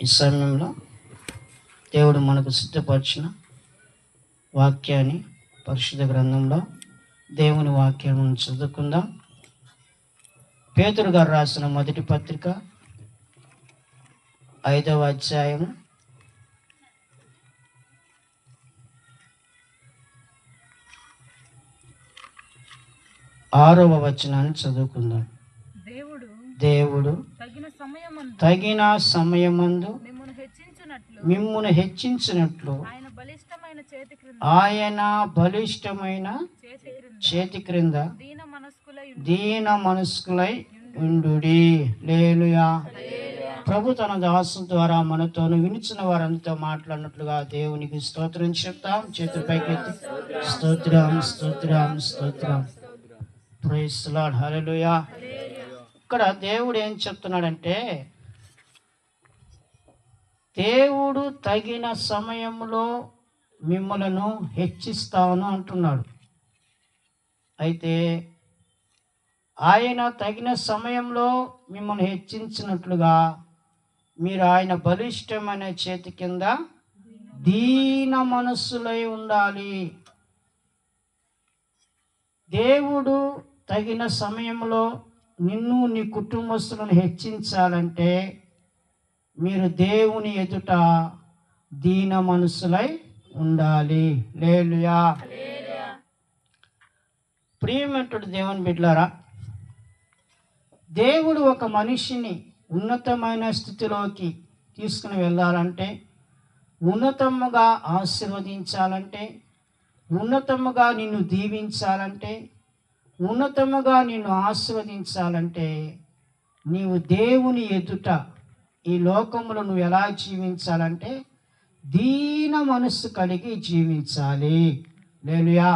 ఈ సమయంలో దేవుడు మనకు సిద్ధపరిచిన వాక్యాన్ని పరిశుద్ధ గ్రంథంలో దేవుని వాక్యం చదువుకుందాం. పేతురు గారు రాసిన మొదటి పత్రిక 5వ అధ్యాయం 6వ వచనాన్ని చదువుకుందాం. దేవుడు తగిన సమయమందు మిమ్మును హెచ్చించినట్లు ఆయన బలిష్టమైన చేతి క్రింద దీన మనస్కులై ఉండుడి. హల్లెలూయా. ప్రభు తన దాసు ద్వారా మనతోను వినిచిన వారంతా మాట్లాడినట్లుగా దేవునికి స్తోత్రం చెప్తాం. చేతుల పైకెత్తి స్తోత్రం స్తోత్రం స్తోత్రం. Praise the lord. హల్లెలూయా. ఇక్కడ దేవుడు ఏం చెప్తున్నాడంటే, దేవుడు తగిన సమయంలో మిమ్మలను హెచ్చిస్తాను అంటున్నాడు. అయితే ఆయన తగిన సమయంలో మిమ్మల్ని హెచ్చించినట్లుగా మీరు ఆయన బలిష్టమైన చేతి కింద దీన మనస్సులై ఉండాలి. దేవుడు తగిన సమయంలో నిన్ను నీ కుటుంబస్తులను హెచ్చించాలంటే మీరు దేవుని ఎదుట దీన మనస్సులై ఉండాలి. హల్లెలూయా. ప్రియమైనటువంటి దేవుని బిడ్డలారా, దేవుడు ఒక మనిషిని ఉన్నతమైన స్థితిలోకి తీసుకుని వెళ్ళాలంటే, ఉన్నతముగా ఆశీర్వదించాలంటే, ఉన్నతముగా నిన్ను దీవించాలంటే, ఉన్నతముగా నిన్ను ఆశీర్వదించాలంటే నీవు దేవుని ఎదుట ఈ లోకములో నువ్వు ఎలా జీవించాలంటే దీన మనస్సు కలిగి జీవించాలి. హల్లెలూయా.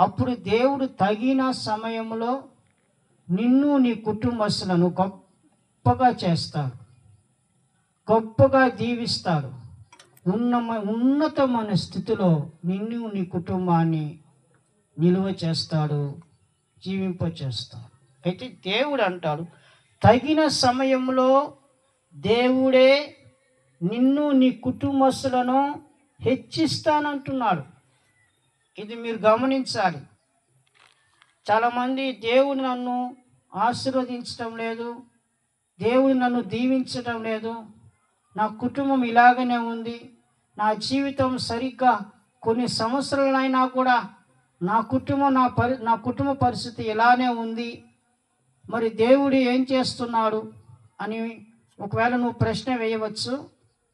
అప్పుడు దేవుడు తగిన సమయంలో నిన్ను నీ కుటుంబస్తులను గొప్పగా చేస్తాడు, గొప్పగా దీవిస్తాడు. ఉన్నతమైన స్థితిలో నిన్ను నీ కుటుంబాన్ని నిలువ చేస్తాడు, జీవింపచేస్తాడు. అయితే దేవుడు అంటాడు, తగిన సమయంలో దేవుడే నిన్ను నీ కుటుంబస్తులను హెచ్చిస్తానంటున్నాడు. ఇది మీరు గమనించాలి. చాలామంది దేవుడు నన్ను ఆశీర్వదించడం లేదు, దేవుడు నన్ను దీవించడం లేదు, నా కుటుంబం ఇలాగనే ఉంది, నా జీవితం సరిగ్గా కొన్ని సంవత్సరాలైనా కూడా నా కుటుంబ పరిస్థితి ఇలానే ఉంది, మరి దేవుడు ఏం చేస్తున్నాడు అని ఒకవేళ నువ్వు ప్రశ్న వేయవచ్చు.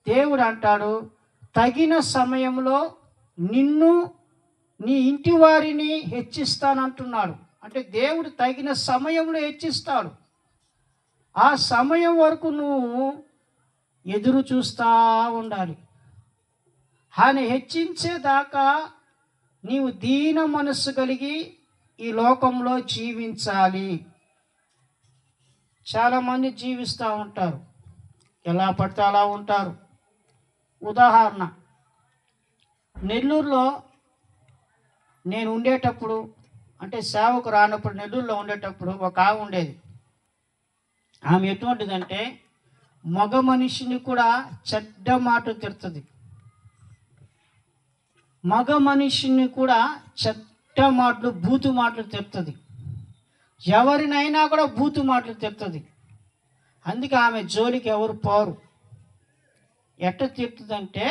దేవుడు అంటాడు, తగిన సమయంలో నిన్ను నీ ఇంటి వారిని హెచ్చిస్తానంటున్నాడు. అంటే దేవుడు తగిన సమయంలో హెచ్చిస్తాడు. ఆ సమయం వరకు నువ్వు ఎదురు చూస్తూ ఉండాలి. ఆయన హెచ్చించేదాకా నీవు దీన మనస్సు కలిగి ఈ లోకంలో జీవించాలి. చాలామంది జీవిస్తూ ఉంటారు, ఎలా పడితే అలా ఉంటారు. ఉదాహరణ, నెల్లూరులో నేను ఉండేటప్పుడు, అంటే సేవకు రానప్పుడు నెల్లూరులో ఉండేటప్పుడు ఒక ఆమె ఉండేది. ఆమె ఎటువంటిదంటే మగ మనిషిని కూడా చెడ్డ మాట తిడుతుంది, మగ మనిషిని కూడా చెడ్డ మాటలు బూతు మాటలు తిడుతుంది, ఎవరినైనా కూడా బూతు మాటలు తిడుతుంది. అందుకే ఆమె జోలికి ఎవరు పోరు. ఎట్ట తిడుతుందంటే,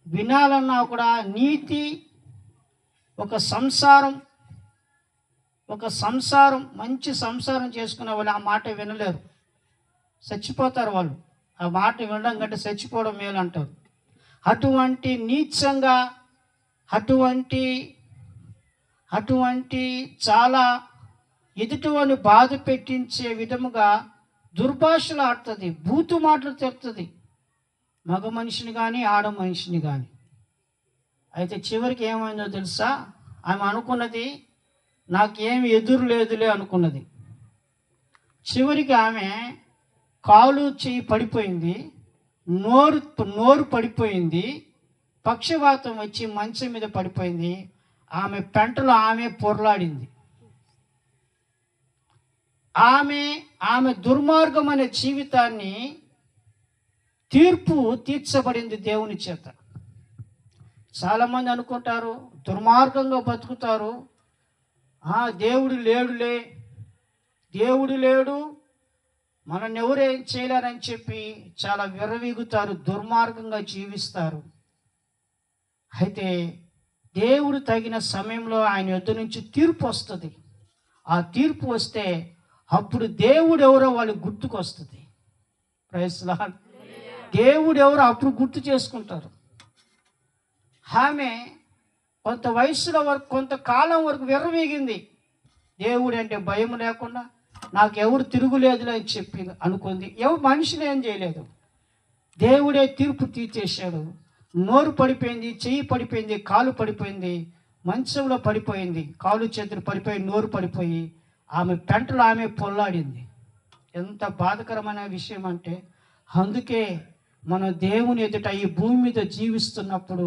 వినాలన్నా కూడా నీతి ఒక సంసారం మంచి సంసారం చేసుకునే వాళ్ళు ఆ మాట వినలేరు, చచ్చిపోతారు వాళ్ళు. ఆ మాట వినడం కంటే చచ్చిపోవడం మేలు అంటారు. అటువంటి నీచంగా, అటువంటి చాలా ఎదుటివాడిని బాధ పెట్టించే విధముగా దుర్భాషలు ఆడుతుంది, బూతు మాటలు తిడుతుంది, మగ మనిషిని కానీ ఆడ మనిషిని కానీ. అయితే చివరికి ఏమైందో తెలుసా? ఆమె అనుకున్నది నాకేమి ఎదురు లేదులే అనుకున్నది. చివరికి ఆమె కాలు చేయి పడిపోయింది, నోరు పడిపోయింది, పక్షవాతం వచ్చి మంచం మీద పడిపోయింది. ఆమె పెంటలో ఆమె పొర్లాడింది. ఆమె దుర్మార్గమైన జీవితాన్ని తీర్పు తీర్చబడింది దేవుని చేత. చాలామంది అనుకుంటారు దుర్మార్గంగా బతుకుతారు, దేవుడు లేడులే, దేవుడు లేడు, మనల్ని ఎవరేం చేయలేరని చెప్పి చాలా విర్రవీగుతారు, దుర్మార్గంగా జీవిస్తారు. అయితే దేవుడు తగిన సమయంలో ఆయన యొద్ద నుంచి తీర్పు వస్తుంది. ఆ తీర్పు వస్తే అప్పుడు దేవుడు ఎవరో వాళ్ళు గుర్తుకొస్తుంది. Praise lord. దేవుడు ఎవరో అప్పుడు గుర్తు చేసుకుంటారు. ఆమె కొంత వయసులో వరకు, కొంతకాలం వరకు విర్రవీగింది. దేవుడు అంటే భయం లేకుండా నాకు ఎవరు తిరుగులేదులే అని చెప్పి అనుకుంది. ఎవరు మనుషులు ఏం చేయలేదు, దేవుడే తీర్పు తీర్చేశాడు. నోరు పడిపోయింది, చెయ్యి పడిపోయింది, కాలు పడిపోయింది, మంచంలో పడిపోయింది, కాలు చేతులు పడిపోయి నోరు పడిపోయి ఆమె పెంటలో ఆమె పొల్లాడింది. ఎంత బాధకరమైన విషయం అంటే, అందుకే మన దేవుని ఎదుట ఈ భూమి మీద జీవిస్తున్నప్పుడు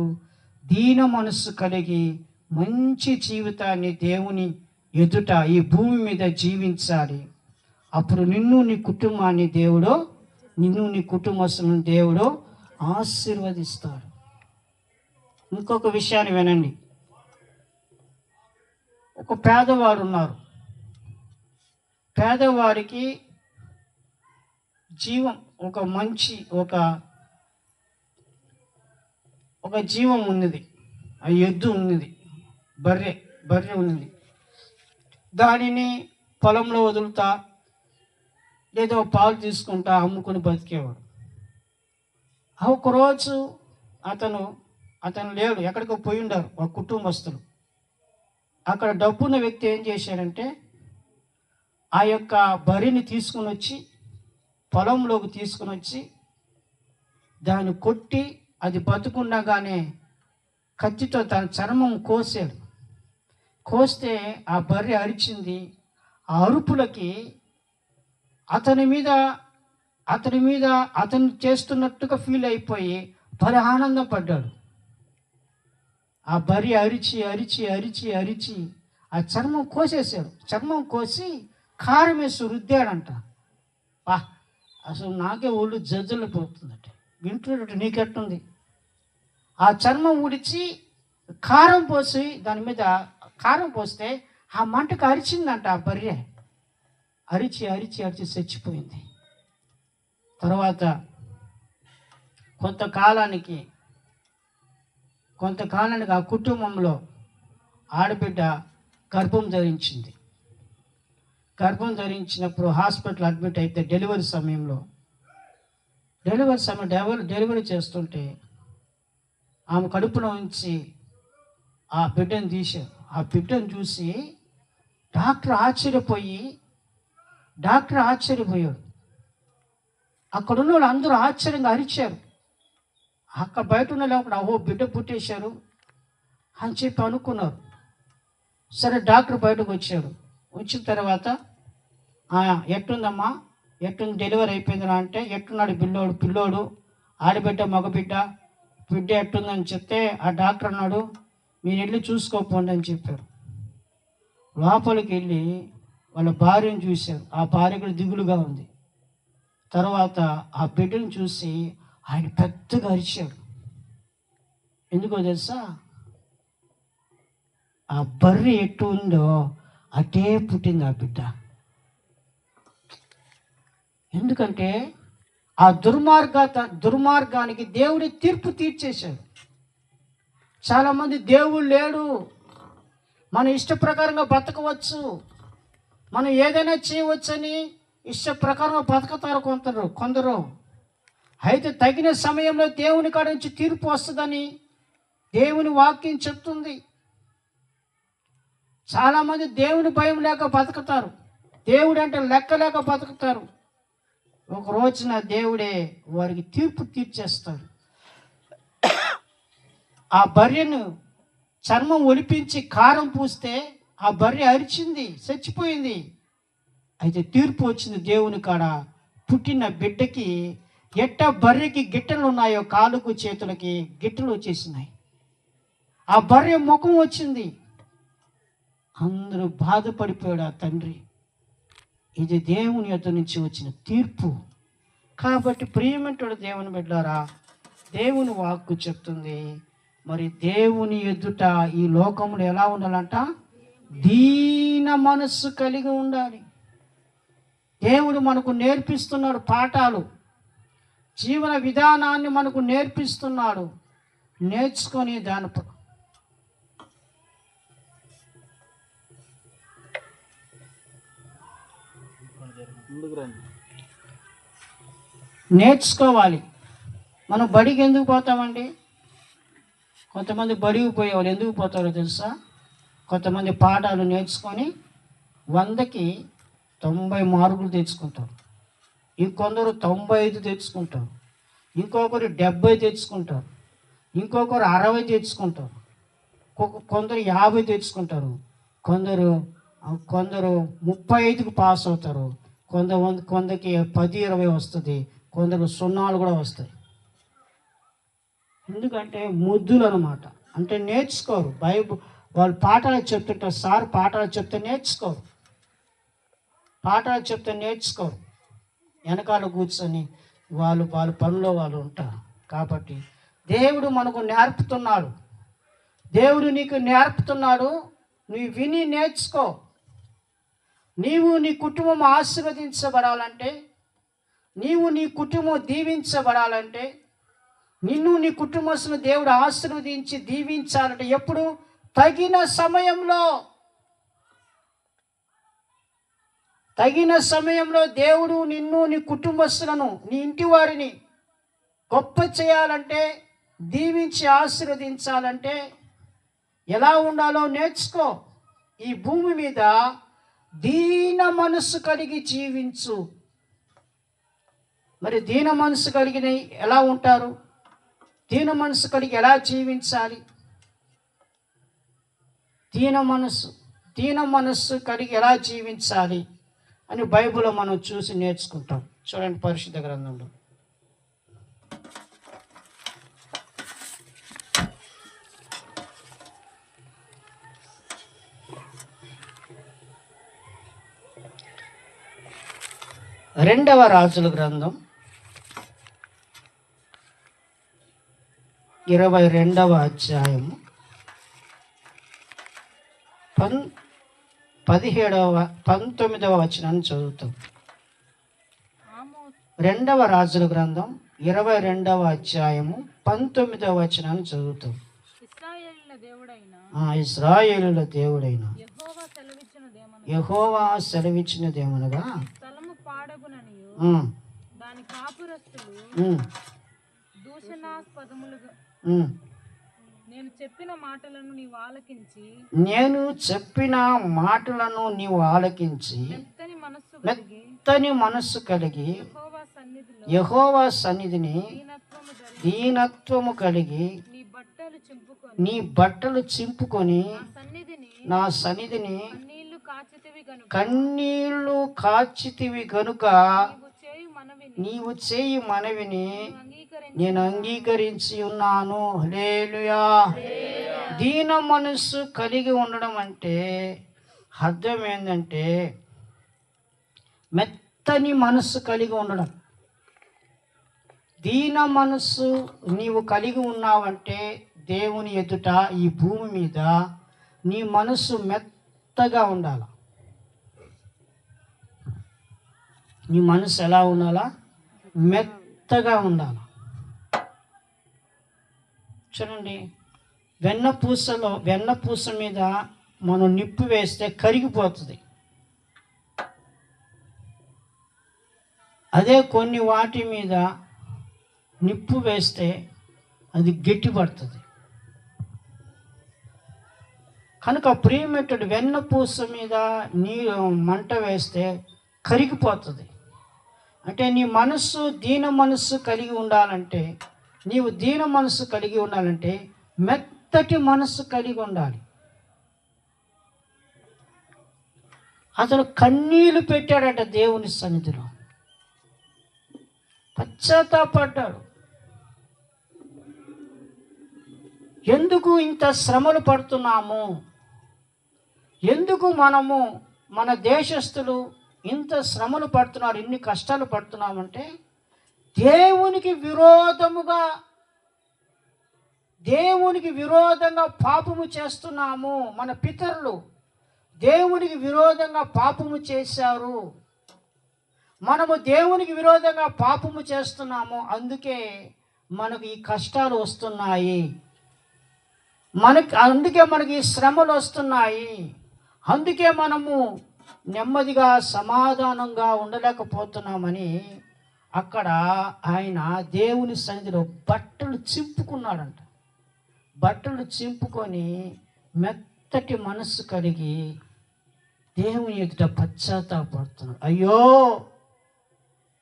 దీన మనస్సు కలిగి మంచి జీవితాన్ని దేవుని ఎదుట ఈ భూమి మీద జీవించాలి. అప్పుడు నిన్ను నీ కుటుంబాన్ని దేవుడు, నిన్ను నీ కుటుంబస్తులను దేవుడు ఆశీర్వదిస్తాడు. ఇంకొక విషయాన్ని వినండి. ఒక పేదవారు ఉన్నారు. పేదవారికి జీవం, ఒక మంచి ఒక జీవం ఉన్నది. ఆ ఎద్దు ఉన్నది, బర్రె ఉన్నది. దానిని పొలంలో వదులుతా లేదో పాలు తీసుకుంటా అమ్ముకొని బతికేవాడు. ఒకరోజు అతను లేడు, ఎక్కడికో పోయి ఉండారు ఒక కుటుంబస్తులు. అక్కడ డబ్బున్న వ్యక్తి ఏం చేశాడంటే ఆ యొక్క బర్రెని తీసుకుని వచ్చి పొలంలోకి తీసుకుని వచ్చి దాన్ని కొట్టి అది బతుకుండగానే కత్తితో తన చర్మం కోసాడు. కోస్తే ఆ బర్రె అరిచింది. ఆ అరుపులకి అతను చేస్తున్నట్టుగా ఫీల్ అయిపోయి భలే ఆనందం పడ్డాడు. ఆ బర్రె అరిచి అరిచి అరిచి అరిచి ఆ చర్మం కోసేసాడు. చర్మం కోసి కారం వేసి రుద్దాడంట. అసలు నాకే ఒళ్ళు జజ్జలు పోతుందట. వింటున్నట్టు నీకెట్టుంది? ఆ చర్మం ఉడిచి కారం పోసి దాని మీద కారం పోస్తే ఆ మంటకు అరిచిందంట. ఆ బర్రె అరిచి అరిచి అరిచి చచ్చిపోయింది. తర్వాత కొంతకాలానికి ఆ కుటుంబంలో ఆడబిడ్డ గర్భం ధరించింది. గర్భం ధరించినప్పుడు హాస్పిటల్ అడ్మిట్ అయితే డెలివరీ సమయంలో డెలివరీ చేస్తుంటే ఆమె కడుపులో ఉంచి ఆ బిడ్డను తీశారు. ఆ బిడ్డను చూసి డాక్టర్ ఆశ్చర్యపోయాడు. అక్కడున్న వాళ్ళు అందరూ ఆశ్చర్యంగా అరిచారు. అక్కడ బయట ఉన్న లేకుండా బిడ్డ పుట్టేశారు అని చెప్పి అనుకున్నారు. సరే డాక్టర్ బయటకు వచ్చాడు. వచ్చిన తర్వాత ఎట్టుందమ్మా, ఎట్టుంది, డెలివరీ అయిపోయిందిరా అంటే, ఎట్టున్నాడు పిల్లోడు ఆడబిడ్డ మగబిడ్డ ఎట్టుందని చెప్తే ఆ డాక్టర్ అన్నాడు, మీరు వెళ్ళి చూసుకోపోండి అని చెప్పారు. లోపలికి వెళ్ళి వాళ్ళ భార్యను చూశారు. ఆ భార్య కూడా దిగులుగా ఉంది. తర్వాత ఆ బిడ్డను చూసి ఆయన పెద్దగా అరిచాడు. ఎందుకో తెలుసా? ఆ బర్రె ఎట్టు ఉందో అటే పుట్టింది ఆ బిడ్డ. ఎందుకంటే ఆ దుర్మార్గానికి దేవుడి తీర్పు తీర్చేశాడు. చాలామంది దేవుడు లేడు, మన ఇష్ట ప్రకారంగా బతకవచ్చు, మనం ఏదైనా చేయవచ్చని ఇష్ట ప్రకారంగా బతుకుతారు కొందరు. అయితే తగిన సమయంలో దేవుని కాడ నుంచి తీర్పు వస్తుందని దేవుని వాక్యం చెప్తుంది. చాలామంది దేవుని భయం లేక బతుకుతారు, దేవుడు అంటే లెక్క లేక బతుకుతారు. ఒక రోజున దేవుడే వారికి తీర్పు తీర్చేస్తాడు. ఆ బర్రెను చర్మం ఒలిపించి కారం పూస్తే ఆ బర్రె అరిచింది, చచ్చిపోయింది. అయితే తీర్పు వచ్చింది దేవుని కాడ. పుట్టిన బిడ్డకి బర్రెకి గిట్టలు ఉన్నాయో కాలుకు చేతులకి గిట్టలు వచ్చేసినాయి. ఆ బర్రె ముఖం వచ్చింది. అందరూ బాధపడిపోయాడు ఆ తండ్రి. ఇది దేవుని యొద్ద నుంచి వచ్చిన తీర్పు. కాబట్టి ప్రియమంతుడు దేవుని బిడ్డారా, దేవుని వాక్కు చెప్తుంది, మరి దేవుని ఎదుట ఈ లోకంలో ఎలా ఉండాలంట? దీన మనస్సు కలిగి ఉండాలి. దేవుడు మనకు నేర్పిస్తున్నాడు పాఠాలు, జీవన విధానాన్ని మనకు నేర్పిస్తున్నాడు. నేర్చుకొని దాని నేర్చుకోవాలి. మనం బడికి ఎందుకు పోతామండి? కొంతమంది బడికి పోయేవాళ్ళు ఎందుకు పోతారో తెలుసా? కొంతమంది పాఠాలు నేర్చుకొని 100కి 90 మార్కులు తెచ్చుకుంటారు, ఇంకొందరు 95 తెచ్చుకుంటారు, ఇంకొకరు 70 తెచ్చుకుంటారు, ఇంకొకరు 60 తెచ్చుకుంటారు, కొందరు 50 తెచ్చుకుంటారు, కొందరు 35కి పాస్ అవుతారు, కొందరికి 10-20 వస్తుంది, కొందరు 0 కూడా వస్తాయి. ఎందుకంటే ముద్దులు అనమాట. అంటే నేర్చుకోరు. బైబుల్ వాళ్ళు పాఠాలు చెప్తుంటారు, సార్ పాఠాలు చెప్తే నేర్చుకోరు, పాఠాలు చెప్తే నేర్చుకోరు. వెనకాల కూర్చొని వాళ్ళ పనిలో వాళ్ళు ఉంటారు. కాబట్టి దేవుడు మనకు నేర్పుతున్నాడు, దేవుడు నీకు నేర్పుతున్నాడు. నువ్వు విని నేర్చుకో. నీవు నీ కుటుంబం ఆశీర్వదించబడాలంటే, నీవు నీ కుటుంబం దీవించబడాలంటే, నిన్ను నీ కుటుంబస్తులు దేవుడు ఆశీర్వదించి దీవించాలంటే ఎప్పుడు? తగిన సమయంలో. తగిన సమయంలో దేవుడు నిన్ను నీ కుటుంబస్తులను నీ ఇంటి వారిని గొప్ప చేయాలంటే, దీవించి ఆశీర్వదించాలంటే ఎలా ఉండాలో నేర్చుకో. ఈ భూమి మీద దీన మనస్సు కలిగి జీవించు. మరి దీన మనస్సు కలిగిన ఎలా ఉంటారు? దీన మనస్సు కలిగి ఎలా జీవించాలి? దీన మనస్సు కలిగి ఎలా జీవించాలి అని బైబిల్లో మనం చూసి నేర్చుకుంటాం. చూడండి పరిశుద్ధ గ్రంథంలో రెండవ రాజుల గ్రంథం 22వ అధ్యాయము 19వ వచనాన్ని చదువుతాం. రెండవ రాజుల గ్రంథం 22వ అధ్యాయము 19వ వచనాన్ని చదువుతాం. ఇశ్రాయేలుల దేవుడైన యెహోవా సెలవిచ్చినదేమనగా, దాని కాపురస్తులు దూషణాస్పదములుగా నేను చెప్పిన మాటలను నీవు ఆలకించి మెత్తని మనస్సు కలిగి యెహోవా సన్నిధిని దీనత్వము కలిగి నీ బట్టలు చింపుకొని నా సన్నిధిని కన్నీళ్లు కాచితివి గనుక నీవు చేయి మనవిని నేను అంగీకరించి ఉన్నాను. హల్లెలూయా. దీన మనస్సు కలిగి ఉండడం అంటే అర్థం ఏంటంటే మెత్తని మనస్సు కలిగి ఉండడం. దీన మనస్సు నీవు కలిగి ఉన్నావంటే దేవుని ఎదుట ఈ భూమి మీద నీ మనస్సు మెత్తగా ఉండాలి. నీ మనసు ఎలా ఉండాలా? మెత్తగా ఉండాలి. చూడండి, వెన్నపూస మీద మనం నిప్పు వేస్తే కరిగిపోతుంది. అదే కొన్ని వాటి మీద నిప్పు వేస్తే అది గట్టిపడుతుంది. కనుక ప్రియమెట్టుడు వెన్నపూస మీద మంట వేస్తే కరిగిపోతుంది. అంటే నీ మనస్సు దీన మనస్సు కలిగి ఉండాలంటే, నీవు దీన మనస్సు కలిగి ఉండాలంటే మెత్తటి మనస్సు కలిగి ఉండాలి. అతను కన్నీళ్లు పెట్టాడట దేవుని సన్నిధిలో, పశ్చాత్తాపడ్డాడు. ఎందుకు ఇంత శ్రమలు పడుతున్నాము, ఎందుకు మన దేశస్థులు ఇంత శ్రమలు పడుతున్నారు, ఇన్ని కష్టాలు పడుతున్నామంటే దేవునికి విరోధముగా, దేవునికి విరోధంగా పాపము చేస్తున్నాము. మన పితరులు దేవునికి విరోధంగా పాపము చేశారు. మనము దేవునికి విరోధంగా పాపము చేస్తున్నాము. అందుకే మనకు ఈ కష్టాలు వస్తున్నాయి, అందుకే మనకి ఈ శ్రమలు వస్తున్నాయి. అందుకే మనము నెమ్మదిగా సమాధానంగా ఉండలేకపోతున్నామని అక్కడ ఆయన దేవుని సన్నిధిలో బట్టలు చింపుకున్నాడంట. బట్టలు చింపుకొని మెత్తటి మనస్సు కలిగి దేవుని ఎదుట పశ్చాత్తాపడుతున్నాడు. అయ్యో,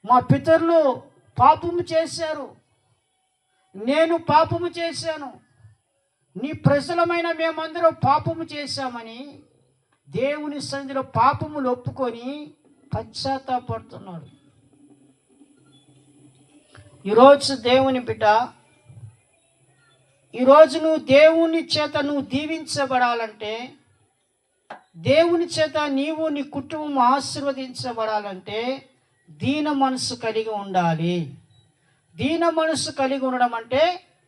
మా పితరులు పాపము చేశారు, నేను పాపము చేశాను, నీ ప్రజలమైన మేమందరం పాపము చేశామని దేవుని సన్నిధిలో పాపములు ఒప్పుకొని పశ్చాత్తాపడుతున్నాడు. ఈరోజు దేవుని బిడ్డ, ఈరోజు నువ్వు దేవుని చేత నువ్వు దీవించబడాలంటే, దేవుని చేత నీవు నీ కుటుంబం ఆశీర్వదించబడాలంటే దీన మనసు కలిగి ఉండాలి. దీన మనసు కలిగి ఉండడం అంటే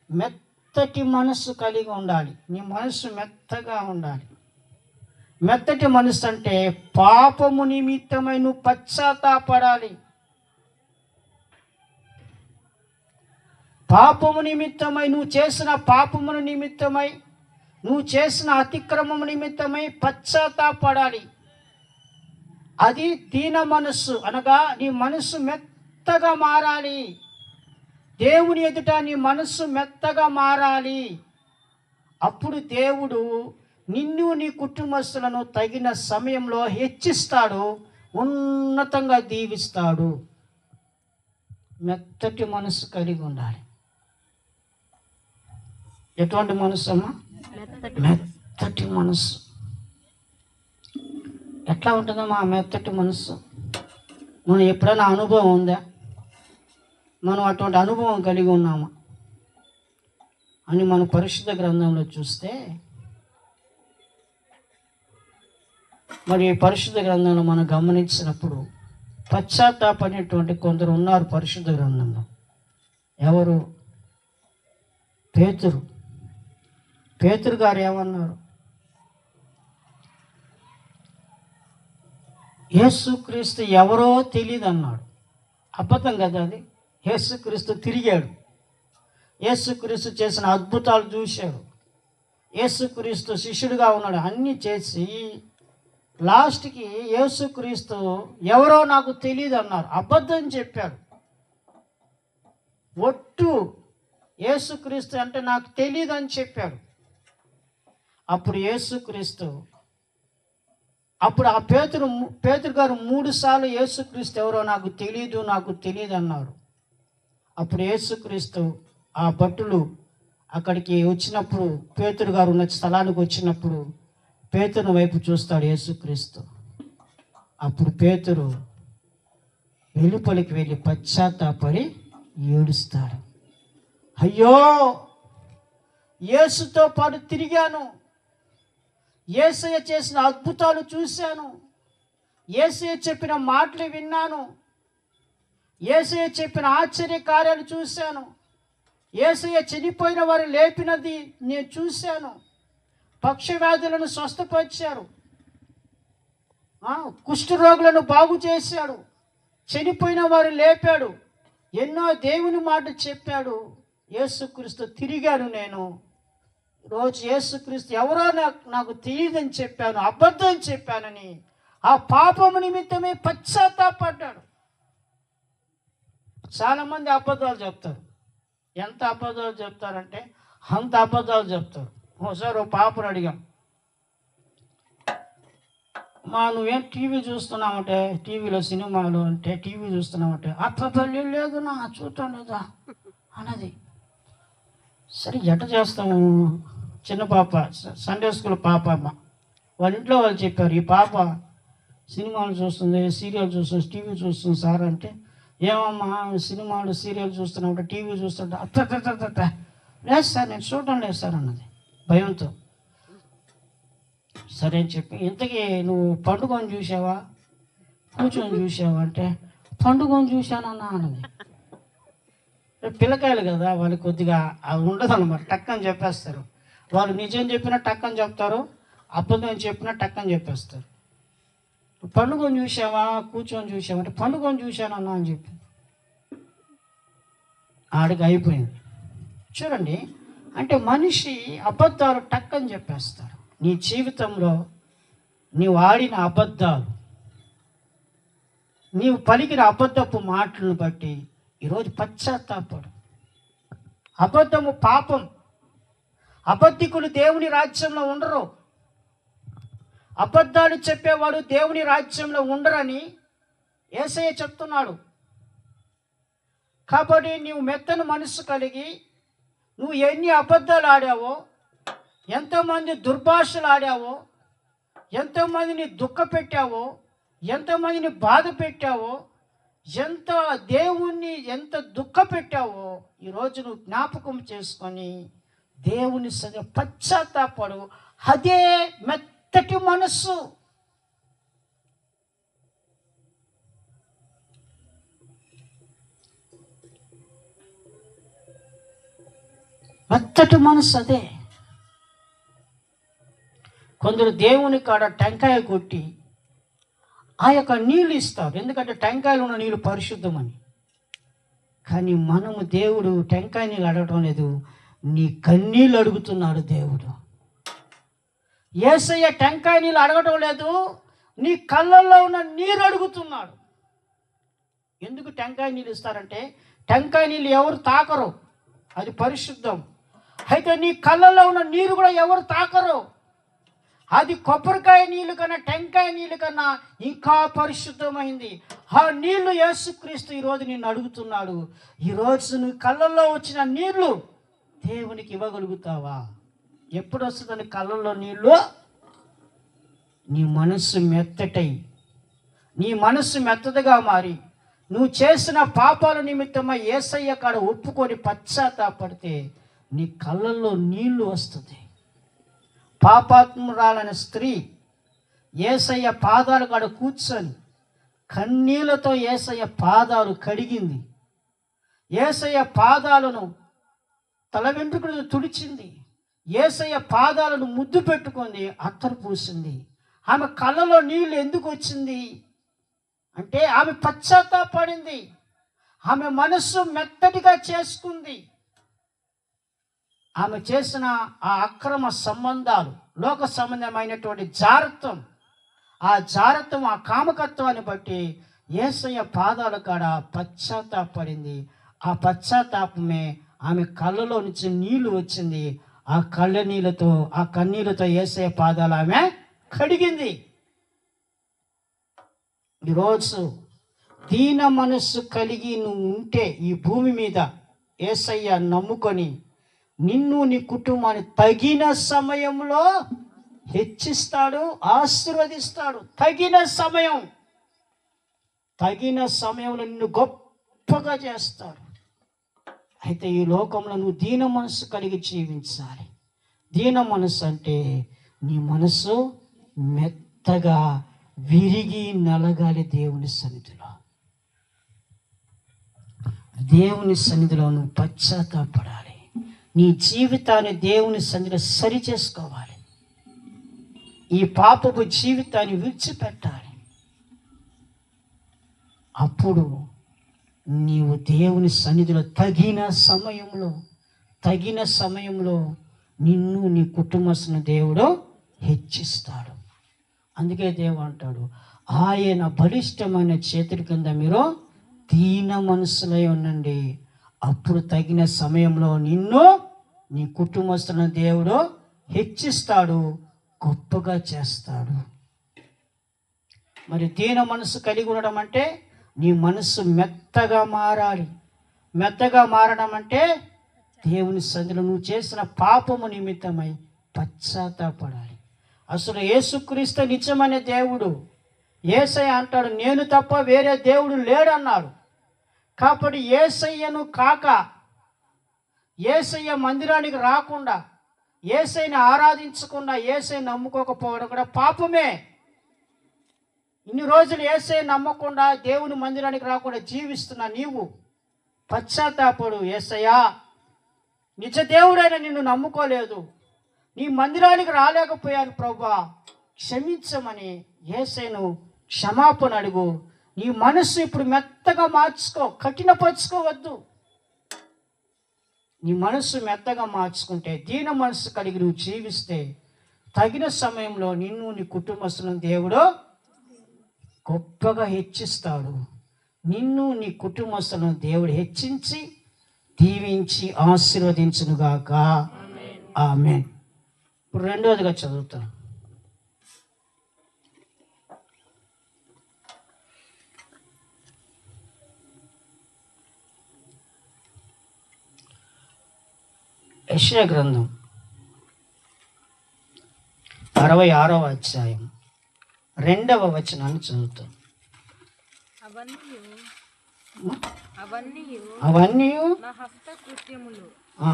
మెత్తటి మనసు కలిగి ఉండాలి. నీ మనసు మెత్తగా ఉండాలి. మెత్తటి మనసు అంటే పాపము నిమిత్తమై నువ్వు పశ్చాత్తాపడాలి. పాపము నిమిత్తమై, నువ్వు చేసిన పాపమును నిమిత్తమై, నువ్వు చేసిన అతిక్రమము నిమిత్తమై పశ్చాత్తాపడాలి. అది దీన మనస్సు, అనగా నీ మనస్సు మెత్తగా మారాలి. దేవుని ఎదుట నీ మనస్సు మెత్తగా మారాలి. అప్పుడు దేవుడు నిన్ను నీ కుటుంబస్తులను తగిన సమయంలో హెచ్చిస్తాడు, ఉన్నతంగా దీవిస్తాడు. మెత్తటి మనస్సు కలిగి ఉండాలి. ఎటువంటి మనస్సు అమ్మా? మెత్తటి మనస్సు. ఎట్లా ఉంటుందమ్మా ఆ మెత్తటి మనస్సు? మనం ఎప్పుడైనా అనుభవం ఉందా? మనం అటువంటి అనుభవం కలిగి ఉన్నామా అని మన పరిశుద్ధ గ్రంథంలో చూస్తే, మరి పరిశుద్ధ గ్రంథంలో మనం గమనించినప్పుడు పశ్చాత్తాపడినటువంటి కొందరు ఉన్నారు పరిశుద్ధ గ్రంథంలో. ఎవరు? పేతురు గారు ఏమన్నారు? యేసుక్రీస్తు ఎవరో తెలియదు అన్నాడు. అబద్ధం కదా అది. యేసుక్రీస్తు తిరిగాడు, యేసుక్రీస్తు చేసిన అద్భుతాలు చూశాడు, యేసుక్రీస్తు శిష్యుడిగా ఉన్నాడు, అన్నీ చేసి లాస్ట్కి యేసుక్రీస్తు ఎవరో నాకు తెలియదు అన్నారు. అబద్ధం చెప్పాడు. ఒట్టు యేసుక్రీస్తు అంటే నాకు తెలియదు అని చెప్పాడు. అప్పుడు యేసుక్రీస్తు, అప్పుడు ఆ పేతురు గారు 3 సార్లు యేసుక్రీస్తు ఎవరో నాకు తెలియదు అన్నారు. అప్పుడు యేసుక్రీస్తు ఆ భటులు అక్కడికి వచ్చినప్పుడు, పేతురు గారు ఉన్న స్థలానికి వచ్చినప్పుడు పేతురు వైపు చూస్తాడు యేసుక్రీస్తు. అప్పుడు పేతురు వెలుపలికి వెళ్ళి పశ్చాత్తాపడి ఏడుస్తాడు. అయ్యో, యేసుతో పాటు తిరిగాను, యేసయ్య చేసిన అద్భుతాలు చూశాను, యేసయ్య చెప్పిన మాటలు విన్నాను, యేసయ్య చెప్పిన ఆశ్చర్య కార్యాలు చూశాను, యేసయ్య చనిపోయిన వారు లేపినది నేను చూశాను, పక్షవ్యాధులను స్వస్థపరిచారు, కుష్ఠరోగులను బాగు చేశాడు, చనిపోయిన వారు లేపాడు, ఎన్నో దేవుని మాట చెప్పాడు. యేసుక్రీస్తు తిరిగాను. నేను రోజు యేసుక్రీస్తు ఎవరో నాకు తెలియదని చెప్పాను, అబద్ధం చెప్పానని ఆ పాపము నిమిత్తమే పశ్చాత్తాపడ్డాడు. చాలామంది అబద్ధాలు చెప్తారు. ఎంత అబద్ధాలు చెప్తారంటే అంత అబద్ధాలు చెప్తారు. ఒకసారి ఒక పాపను అడిగాం, నువ్వేం టీవీ చూస్తున్నామంటే, టీవీలో సినిమాలు అంటే టీవీ చూస్తున్నామంటే, అప్పపల్లి లేదు నా చూడటం లేదా అన్నది. సరే ఎట్ట చేస్తాము? చిన్న పాప, సండే స్కూల్ పాప అమ్మ వాళ్ళ ఇంట్లో వాళ్ళు చెప్పారు, ఈ పాప సినిమాలు చూస్తుంది, సీరియల్ చూస్తుంది, టీవీ చూస్తుంది సార్ అంటే, ఏమమ్మా సినిమాలు సీరియల్ చూస్తున్నామంటే టీవీ చూస్తుంటే అత్త లేదు సార్ నేను చూడటం లేదు సార్ అన్నది భయంతో. సరే అని చెప్పి, ఇంతకీ నువ్వు పండుగను చూసావా, కూర్చొని చూసావా అంటే, పండుగను చూశానన్నా అన్నది. పిల్లకాయలు కదా, వాళ్ళు కొద్దిగా అది ఉండదు అనమాట, టక్కని చెప్పేస్తారు. వాళ్ళు నిజం చెప్పినా టక్కని చెప్తారు, అబద్ధం చెప్పినా టక్కని చెప్పేస్తారు. పండుగను చూసావా, కూర్చొని చూసావా అంటే పండుగను చూశానన్నా అని చెప్పి ఆడికి అయిపోయింది. చూడండి, అంటే మనిషి అబద్ధాలు టక్కని చెప్పేస్తారు. నీ జీవితంలో నీవు ఆడిన అబద్ధాలు, నీవు పలికిన అబద్ధపు మాటలను బట్టి ఈరోజు పశ్చాత్తాపడు. అబద్ధము పాపం. అబద్ధికులు దేవుని రాజ్యంలో ఉండరు. అబద్ధాలు చెప్పేవాడు దేవుని రాజ్యంలో ఉండరని యేసయ్య చెప్తున్నాడు. కాబట్టి నీవు మెత్తని మనసు కలిగి నువ్వు ఎన్ని అబద్ధాలు ఆడావో, ఎంతోమంది దుర్భాషలు ఆడావో, ఎంతోమందిని దుఃఖ పెట్టావో, ఎంతమందిని బాధ పెట్టావో, ఎంత దేవుణ్ణి ఎంత దుఃఖ పెట్టావో, ఈరోజు నువ్వు జ్ఞాపకం చేసుకొని దేవుని పశ్చాత్తాపడు. అదే మెత్తటి మనస్సు. మెత్తటి మనస్సు అదే. కొందరు దేవుని కాడ టెంకాయ కొట్టి ఆ యొక్క నీళ్ళు ఇస్తారు, ఎందుకంటే టెంకాయలో ఉన్న నీళ్ళు పరిశుద్ధమని. కానీ మనము దేవుడు టెంకాయ నీళ్ళు అడగటం లేదు, నీ కన్నీళ్ళు అడుగుతున్నాడు దేవుడు. యేసయ్య టెంకాయ నీళ్ళు అడగటం లేదు, నీ కళ్ళల్లో ఉన్న నీరు అడుగుతున్నాడు. ఎందుకు టెంకాయ నీళ్ళు ఇస్తారంటే టెంకాయ నీళ్ళు ఎవరు తాకరు, అది పరిశుద్ధం. అయితే నీ కళ్ళల్లో ఉన్న నీరు కూడా ఎవరు తాకరు, అది కొబ్బరికాయ నీళ్ళు కన్నా టెంకాయ నీళ్ళు కన్నా ఇంకా పరిశుద్ధమైంది. ఆ నీళ్లు యేసుక్రీస్తు ఈరోజు నిన్ను అడుగుతున్నాడు. ఈరోజు నువ్వు కళ్ళల్లో వచ్చిన నీళ్లు దేవునికి ఇవ్వగలుగుతావా? ఎప్పుడు వస్తుందని కళ్ళల్లో నీళ్ళు? నీ మనస్సు మెత్తటై, నీ మనస్సు మెత్తగా మారి నువ్వు చేసిన పాపాల నిమిత్తమై యేసయ్య కాడ ఒప్పుకొని పశ్చాత్తాపడితే నీ కళ్ళల్లో నీళ్లు వస్తుంది. పాపాత్మురాలైన స్త్రీ యేసయ్య పాదాలు కాడ కూర్చొని కన్నీళ్లతో యేసయ్య పాదాలు కడిగింది. యేసయ్య పాదాలను తల వెంట్రుకలను తుడిచింది. యేసయ్య పాదాలను ముద్దు పెట్టుకుంది, అత్తరు పూసింది. ఆమె కళ్ళలో నీళ్ళు ఎందుకు వచ్చింది అంటే ఆమె పశ్చాత్తాపడింది. ఆమె మనస్సు మెత్తటిగా చేసుకుంది. ఆమె చేసిన ఆ అక్రమ సంబంధాలు, లోక సంబంధమైనటువంటి జారత్వం, ఆ జారత్వం, ఆ కామకత్వాన్ని బట్టి యేసయ్య పాదాల కాడ పశ్చాత్తాపడింది. ఆ పశ్చాత్తాపమే ఆమె కళ్ళలో నుంచి నీళ్లు వచ్చింది. ఆ కళ్ళ నీళ్ళతో, ఆ కన్నీళ్ళతో యేసయ్య పాదాలు ఆమె కడిగింది. ఈరోజు దీన మనస్సు కలిగి నువ్వు ఉంటే ఈ భూమి మీద యేసయ్య నమ్ముకొని నిన్ను నీ కుటుంబాన్ని తగిన సమయంలో హెచ్చిస్తాడు, ఆశీర్వదిస్తాడు. తగిన సమయంలో నిన్ను గొప్పగా చేస్తాడు. అయితే ఈ లోకంలో నువ్వు దీన మనస్సు కలిగి జీవించాలి. దీన మనస్సు అంటే నీ మనస్సు మెత్తగా విరిగి నలగాలి. దేవుని సన్నిధిలో నువ్వు పశ్చాత్తాపడాలి. నీ జీవితాన్ని దేవుని సన్నిధిలో సరి చేసుకోవాలి. ఈ పాపపు జీవితాన్ని విడిచిపెట్టాలి. అప్పుడు నీవు దేవుని సన్నిధిలో తగిన సమయంలో నిన్ను నీ కుటుంబస్తున్న దేవుడు హెచ్చిస్తాడు. అందుకే దేవుడు అంటాడు, ఆయన బలిష్టమైన చేతుల కింద మీరు దీన మనసులై ఉండండి. అప్పుడు తగిన సమయంలో నిన్ను నీ కుటుంబస్తున్న దేవుడు హెచ్చిస్తాడు, గొప్పగా చేస్తాడు. మరి దీన మనసు కలిగి ఉండడం అంటే నీ మనసు మెత్తగా మారాలి. మెత్తగా మారడం అంటే దేవుని సన్నిధిలో నువ్వు చేసిన పాపము నిమిత్తమై పశ్చాత్తాపడాలి. అసలు యేసుక్రీస్తు నిజమైన దేవుడు. యేసయ్య అంటాడు, నేను తప్ప వేరే దేవుడు లేడన్నాడు. కాబట్టి యేసయ్యను కాక, యేసయ్య మందిరానికి రాకుండా, యేసయ్యని ఆరాధించకుండా, యేసయ్యని నమ్ముకోకపోవడం కూడా పాపమే. ఇన్ని రోజులు యేసయ్య నమ్మకుండా దేవుని మందిరానికి రాకుండా జీవిస్తున్నా నీవు పశ్చాత్తాపడు. యేసయ్యా, నిజ దేవుడైన నిన్ను నమ్ముకోలేదు, నీ మందిరానికి రాలేకపోయాను ప్రభా, క్షమించమని యేసయ్యను క్షమాపణ అడుగు. నీ మనస్సు ఇప్పుడు మెత్తగా మార్చుకో, కఠినపరుచుకోవద్దు. నీ మనస్సు మెత్తగా మార్చుకుంటే, దీన మనస్సు కలిగి నువ్వు జీవిస్తే, తగిన సమయంలో నిన్ను నీ కుటుంబస్తులను దేవుడు గొప్పగా హెచ్చిస్తాడు. నిన్ను నీ కుటుంబస్తులను దేవుడు హెచ్చించి దీవించి ఆశీర్వదించునుగాక. ఆమేన్. ఇప్పుడు రెండవదిగా చదువుతాను. యెషయా గ్రంథం 66వ అధ్యాయం 2వ వచనాన్ని చదువుతాం. అవన్నీ నా హస్తకృత్యములు, ఆ,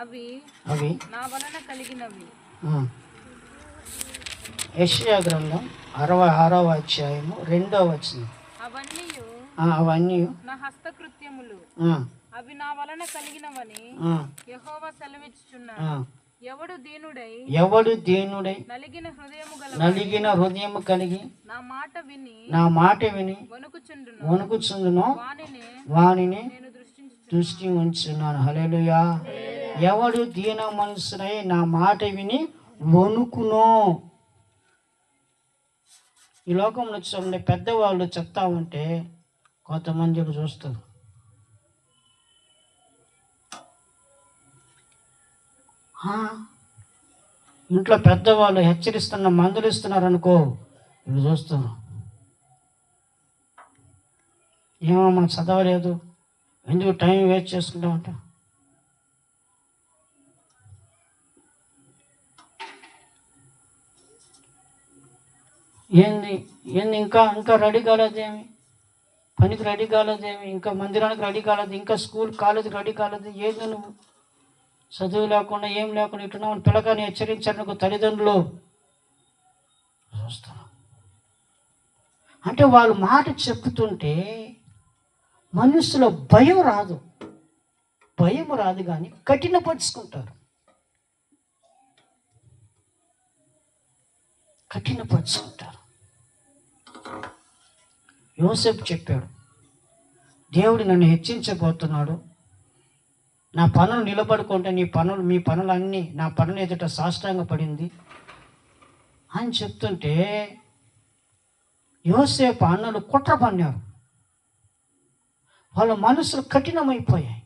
అవి అవి నా వలన కలిగినవి. యెషయా గ్రంథం 66వ అధ్యాయము 2వ వచనం. అవన్నీ నా హస్తకృత్యములు, అవి నా వలన కలిగినవని యెహోవా సెలవిచ్చుచున్నాడు. ఎవడు దీనుడై నలిగిన హృదయము కలిగి నా మాట విని వణుకుచుండునో వానిని దృష్టి ఉంచున్నాను. హల్లెలూయా. ఎవడు దీన మనసునై నా మాట విని వణుకునో. ఈ లోకంలో చూడండి, పెద్దవాళ్ళు చెప్తా ఉంటే కొంతమంది చూస్తారు. ఇంట్లో పెద్దవాళ్ళు హెచ్చరిస్తున్న మందులు ఇస్తున్నారు అనుకో, ఇవి చూస్తారు. ఏమో మనం చదవలేదు, ఎందుకు టైం వేస్ట్ చేసుకుంటామంట. ఏంది ఇంకా ఇంకా రెడీ కాలేదేమి, పనికి రెడీ కాలేదేమి, ఇంకా మందిరానికి రెడీ కాలేదు, ఇంకా స్కూల్ కాలేజీకి రెడీ కాలేదు. ఏంది నువ్వు చదువు లేకుండా ఏం లేకుండా ఇట్లా పిల్లకాని హెచ్చరించారు తల్లిదండ్రులు చూస్తాను. అంటే వాళ్ళు మాట చెప్తుంటే మనసులో భయం రాదు కానీ కఠినపరుచుకుంటారు. యోసేపు చెప్పాడు, దేవుడు నన్ను హెచ్చించబోతున్నాడు, నా పనులు నిలబడుకుంటే మీ పనులన్నీ నా పనులు ఎదుట సాష్టాంగ పడింది అని చెప్తుంటే యోసేపు అన్నలు కుట్ర పన్నారు. వాళ్ళ మనసులు కఠినమైపోయాయి.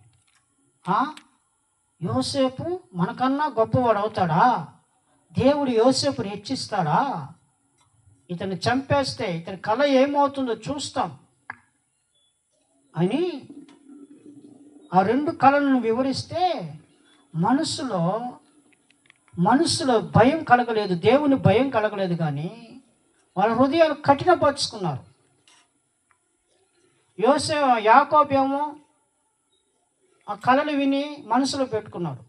యోసేపు మనకన్నా గొప్పవాడు అవుతాడా? దేవుడు యోసేపుని హెచ్చిస్తాడా? ఇతన్ని చంపేస్తే ఇతని కళ ఏమవుతుందో చూస్తాం అని ఆ 2 కళలను వివరిస్తే మనసులో భయం కలగలేదు, దేవుని భయం కలగలేదు, కానీ వాళ్ళ హృదయాలు కఠినపరుచుకున్నారు. యాకోబు ఏమో ఆ కళలు విని మనసులో పెట్టుకున్నాడు.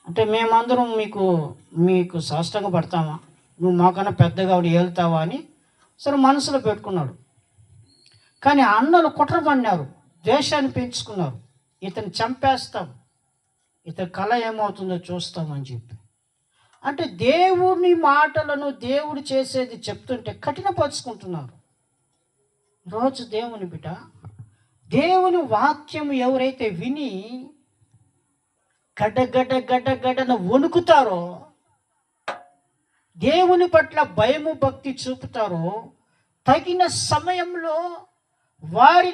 అంటే మేమందరం మీకు సాష్టాంగ పడతామా, నువ్వు మాకన్నా పెద్దగా ఏళ్తావా అని సరే మనసులో పెట్టుకున్నాడు. కానీ అన్నలు కుట్ర పన్నారు, ద్వేషాన్ని పెంచుకున్నారు. ఇతను చంపేస్తాం, ఇతని కళ ఏమవుతుందో చూస్తామని చెప్పి. అంటే దేవుని మాటలను దేవుడు చేసేది చెప్తుంటే కఠినపరుచుకుంటున్నారు. రోజు దేవుని బిడ్డ, దేవుని వాక్యం ఎవరైతే విని గడ్డను వణుకుతారో, దేవుని పట్ల భయము భక్తి చూపుతారో, తగిన సమయంలో వారి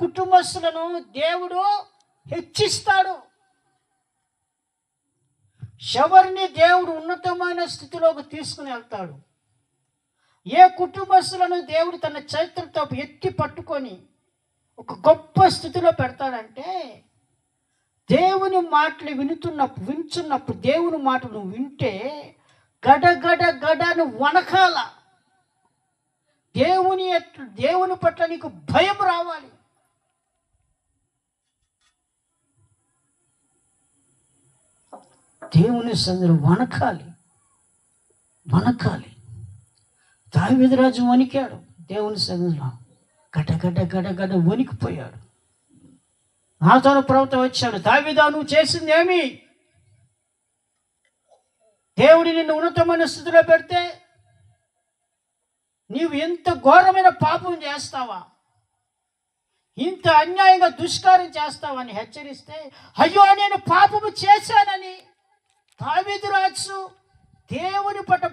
కుటుంబస్తులను దేవుడు హెచ్చిస్తాడు. ఎవరిని దేవుడు ఉన్నతమైన స్థితిలోకి తీసుకుని వెళ్తాడు. ఏ కుటుంబస్తులను దేవుడు తన చరిత్రతో ఎత్తి పట్టుకొని ఒక గొప్ప స్థితిలో పెడతాడంటే, దేవుని మాటలు వింటున్నప్పుడు దేవుని మాటలు వింటే గడను వనకాల. దేవుని పట్ల నీకు భయం రావాలి. దేవుని సన్నిధిలో వనకాలి. వణకాలి. దావీదు రాజు వణికాడు దేవుని సన్నిధిలో, గడ్డ వణికిపోయాడు. నాతాను ప్రవక్త వచ్చాడు, దావీదా నువ్వు చేసిందేమి? దేవుడి నిన్ను ఉన్నతమైన స్థితిలో పెడితే నీవు ఎంత ఘోరమైన పాపం చేస్తావా, ఇంత అన్యాయంగా దుష్కార్యం చేస్తావని హెచ్చరిస్తే, అయ్యో నేను పాపము చేశానని దావీదు రాజు దేవుని పట్ల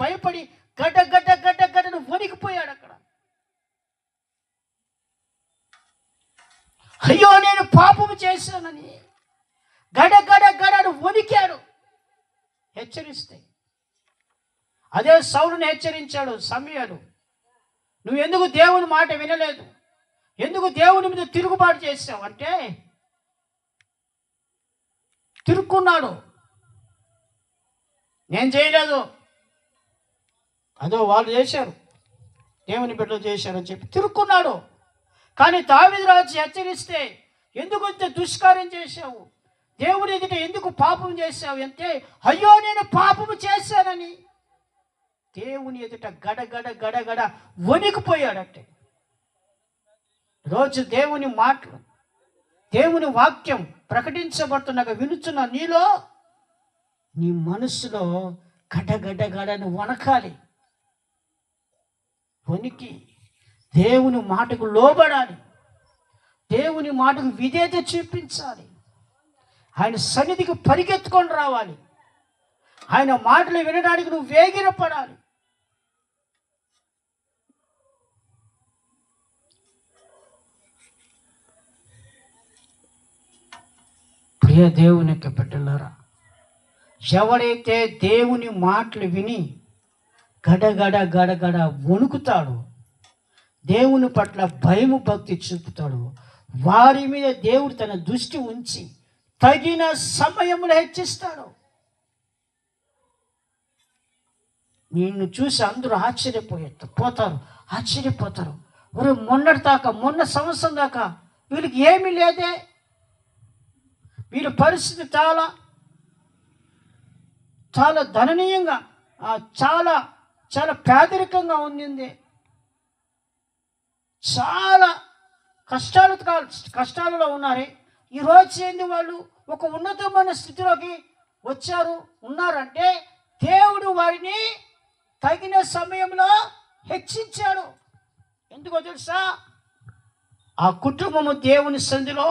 భయపడి గడ్డను వణికిపోయాడు. అక్కడ అయ్యో నేను పాపము చేశానని గడను వణికాడు హెచ్చరిస్తే. అదే సౌలుని హెచ్చరించాడు సమూయేలు, నువ్వు ఎందుకు దేవుని మాట వినలేదు, ఎందుకు దేవుని మీద తిరుగుబాటు చేసావు అంటే తిరుక్కున్నాడు. నేను చేయలేదు, అదో వాళ్ళు చేశారు, దేవుని బిడ్డలు చేశారని చెప్పి తిరుక్కున్నాడు. కానీ దావీదు రాజు హెచ్చరిస్తే, ఎందుకు ఇంత దుష్కార్యం చేశావు, దేవుని ఎదుట ఎందుకు పాపం చేశావు అంటే, అయ్యో నేను పాపము చేశానని దేవుని ఎదుట గడగడ వణికిపోయాడంటే. రోజు దేవుని మాటలు, దేవుని వాక్యం ప్రకటించబడుతున్నాక వినుచున్న నీలో, నీ మనస్సులో గడగడను వణకాలి. వణికి దేవుని మాటకు లోబడాలి, దేవుని మాటకు విధేయత చూపించాలి, ఆయన సన్నిధికి పరిగెత్తుకొని రావాలి, ఆయన మాటలు వినడానికి నువ్వు వేగిరపడాలి. ప్రియ దేవుని యొక్క బిడ్డలారా, ఎవడైతే దేవుని మాటలు విని గడగడ వణుకుతాడో, దేవుని పట్ల భయము భక్తి చూపుతాడు, వారి మీద దేవుడు తన దృష్టి ఉంచి తగిన సమయంలో హెచ్చిస్తాడు. నిన్ను చూసి అందరూ ఆశ్చర్యపోతారు. మొన్న సంవత్సరం దాకా వీళ్ళకి ఏమీ లేదే, వీళ్ళ పరిస్థితి చాలా చాలా దయనీయంగా, చాలా చాలా పేదరికంగా ఉంది, చాలా కష్టాలలో ఉన్నారే. ఈరోజు ఏంది వాళ్ళు ఒక ఉన్నతమైన స్థితిలోకి ఉన్నారంటే దేవుడు వారిని తగిన సమయంలో హెచ్చించాడు. ఎందుకో తెలుసా? ఆ కుటుంబము దేవుని సంధిలో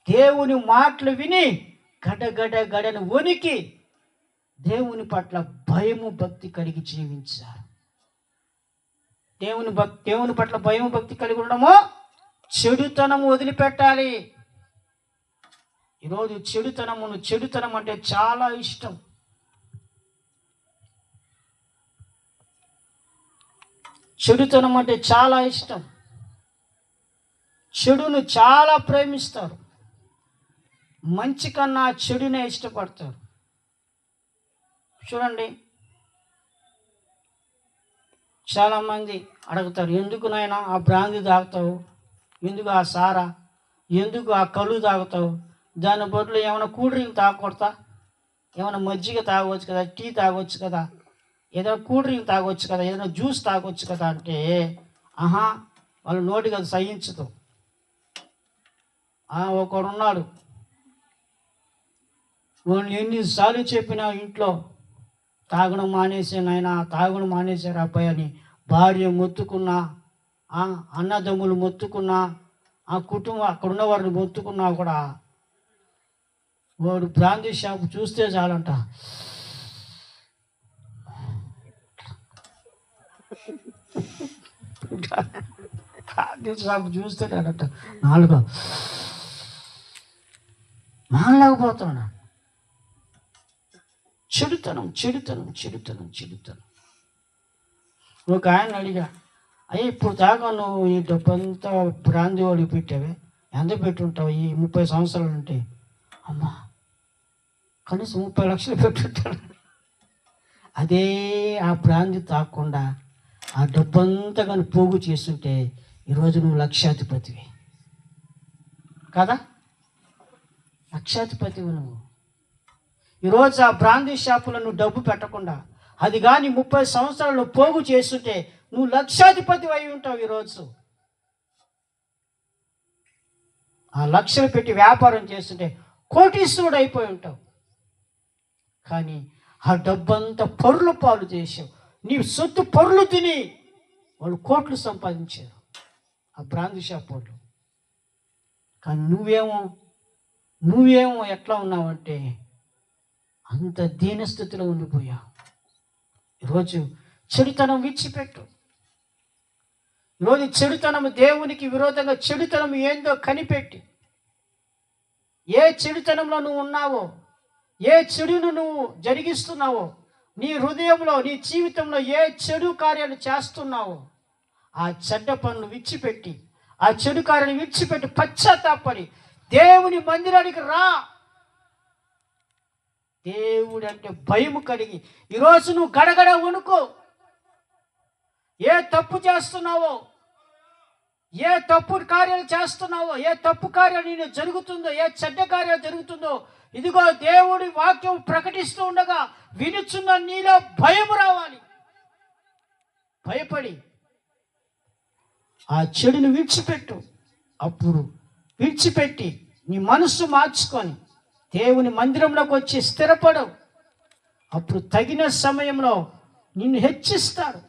దేవుని మాటలు విని గడను వణికి దేవుని పట్ల భయము భక్తి కలిగి జీవించారు. దేవుని పట్ల భయము భక్తి కలిగి ఉండడము, చెడుతనము వదిలిపెట్టాలి. ఈరోజు చెడుతనం అంటే చాలా ఇష్టం. చెడుతనం అంటే చాలా ఇష్టం. చెడును చాలా ప్రేమిస్తారు, మంచి కన్నా చెడునే ఇష్టపడతారు. చూడండి, చాలామంది అడుగుతారు, ఎందుకు నాయనా ఆ బ్రాందీ తాగుతావు, ఎందుకు ఆ సారా, ఎందుకు ఆ కళ్ళు తాగుతావు, దాని బదులు ఏమైనా కూల్ డ్రింక్ తాగకూడదా, ఏమైనా మజ్జిగ తాగవచ్చు కదా, టీ తాగొచ్చు కదా, ఏదైనా కూల్ డ్రింక్ తాగొచ్చు కదా, ఏదైనా జ్యూస్ తాగొచ్చు కదా అంటే, వాళ్ళ నోటికి అది సహించదు. ఒకడున్నాడు, వాళ్ళు ఎన్నిసార్లు చెప్పినా ఇంట్లో తాగడం మానేశారు అబ్బాయి అని భార్య మొత్తుకున్నా, అన్నదమ్ములు మొత్తుకున్నా, ఆ కుటుంబం అక్కడున్న వారిని మొత్తుకున్నా కూడా వాడు బ్రాందీ షాప్ చూస్తే చాలంట బ్రాందీ షాప్ చూస్తే చాలంట మానలేకపోతున్నాడు. చెడుతనం. ఒక ఆయన అడిగా, అయ్యి ఇప్పుడు దాకా నువ్వు ఈ డబ్బంతా బ్రాందీ వాడికి పెట్టావే, ఎంత పెట్టుంటావు ఈ 30 సంవత్సరాలు అంటే? అమ్మా, కనీసం 30 లక్షలు పెట్టుంటాడు. అదే ఆ బ్రాందీ తాగకుండా ఆ డబ్బంతా కానీ పోగు చేస్తుంటే ఈరోజు నువ్వు లక్షాధిపతివి కదా, లక్షాధిపతివి నువ్వు. ఈరోజు ఆ బ్రాందీ షాపులో నువ్వు డబ్బు పెట్టకుండా అది కానీ 30 సంవత్సరాలు పోగు చేస్తుంటే నువ్వు లక్షాధిపతి అయి ఉంటావు. ఈరోజు ఆ లక్షలు పెట్టి వ్యాపారం చేస్తుంటే కోటీశ్వరుడు అయిపోయి ఉంటావు. కానీ ఆ డబ్బంతా పరుల పాలు చేసావు. నీ సొత్తు పరులు తిని వాళ్ళు కోట్లు సంపాదించారు, ఆ బ్రాందీ షాప్ వాళ్ళు. కానీ నువ్వేమో ఎట్లా ఉన్నావంటే అంత దీనస్థితిలో ఉండిపోయావు. ఈరోజు చెడుతనం విడిచిపెట్టు. ఈరోజు చెడుతనం, దేవునికి విరోధంగా చెడుతనం ఏందో కనిపెట్టి, ఏ చెడుతనంలో నువ్వు ఉన్నావో, ఏ చెడును నువ్వు జరిగిస్తున్నావో, నీ హృదయంలో, నీ జీవితంలో ఏ చెడు కార్యాలు చేస్తున్నావో ఆ చెడ్డ పనులు విడిచిపెట్టి, ఆ చెడు కార్యాలు విడిచిపెట్టి పశ్చాత్తాపడి దేవుని మందిరానికి రా. దేవుడు అంటే భయం కలిగి ఈరోజు నువ్వు గడగడ వణుకో. ఏ తప్పు చేస్తున్నావో, ఏ తప్పు కార్యాలు చేస్తున్నావో, ఏ తప్పు కార్యాలు నేను జరుగుతుందో, ఏ చెడ్డ కార్యాలు జరుగుతుందో, ఇదిగో దేవుడి వాక్యం ప్రకటిస్తూ ఉండగా వినుచున్న నీలో భయం రావాలి. భయపడి ఆ చెడును విడిచిపెట్టు. అప్పుడు విడిచిపెట్టి నీ మనస్సు మార్చుకొని దేవుని మందిరంలోకి వచ్చి స్థిరపడవు. అప్పుడు తగిన సమయంలో నిన్ను హెచ్చిస్తాడు.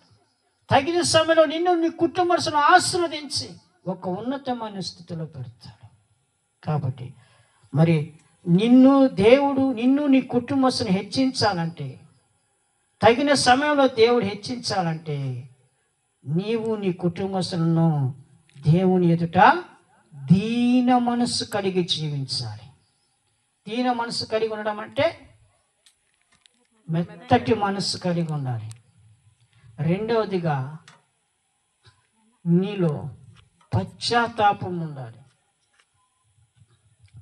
తగిన సమయంలో నిన్ను, నీ కుటుంబస్తులను ఆశీర్వదించి ఒక ఉన్నతమైన స్థితిలో పెడతాడు. కాబట్టి మరి దేవుడు నిన్ను, నీ కుటుంబస్తులను హెచ్చించాలంటే, తగిన సమయంలో దేవుడు హెచ్చించాలంటే నీవు నీ కుటుంబస్తులను దేవుని ఎదుట దీన మనస్సు కలిగి జీవించాలి. దీన మనస్సు కలిగి ఉండడం అంటే మెత్తటి మనస్సు కలిగి ఉండాలి. రెండవదిగా నీలో పశ్చాత్తాపం ఉండాలి.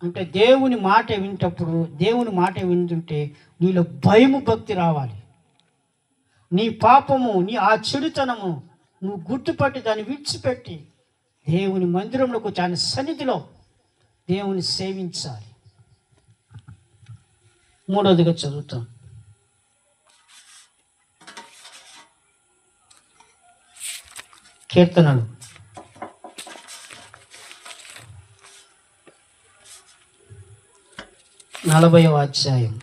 అంటే దేవుని మాట వింటుంటే నీలో భయము, భక్తి రావాలి. నీ పాపము, నీ ఆ చెడుతనము నువ్వు గుర్తుపట్టి దాన్ని విడిచిపెట్టి దేవుని మందిరంలోకి వచ్చి ఆయన సన్నిధిలో దేవుని సేవించాలి. మూడవదిగా చదువుతాం. కీర్తనలు 40వ అధ్యాయం